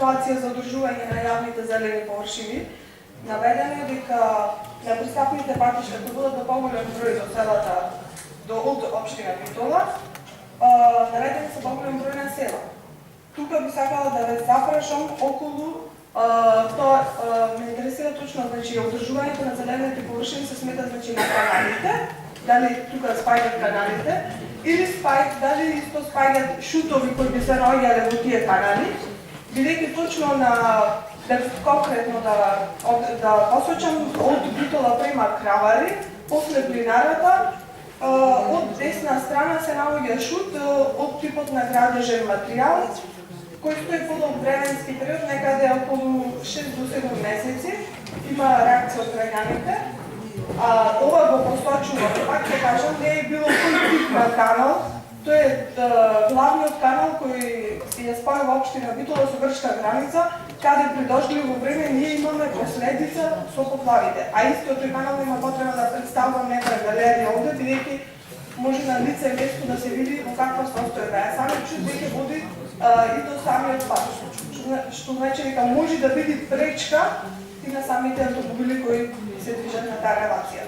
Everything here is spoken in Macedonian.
релација за одржување на јавните зелени површини. Наведено е дека на пристапните патишта кои бидат до поголем број до селата од општина Битола, наведени се поголем број на села. Тука би сакала да ве запрашам околу тоа ме интересира точно, значи одржувањето на зелените површини се смета значи на каналите, дали тука спаѓат каналите или дали исто спаѓат шутови кои би се наоѓале во тие канали, бидејќи точно на конкретно да посочам од Битола према Кравари, после плинарата, од десна страна се наоѓа шут од типот на градежен материјал, кој стои подолг временски период, некаде околу 6 до 7 месеци, има реакција од граѓаните. Ова го посочува, пак ќе кажам, не е било кој тип на канал, тој е главниот канал кој ја спајува општина Битола со грчка граница, каде при дождливо време ние имаме последица со поплавите. А истиот тој канал има потреба да представувам некоја галерија овде, бидејќи може на лице место да се види во каква состојба е. Самиот шут веќе води и до самиот пат, што значи дека може да биде пречка и на самите автомобили кои се движат на таа релација.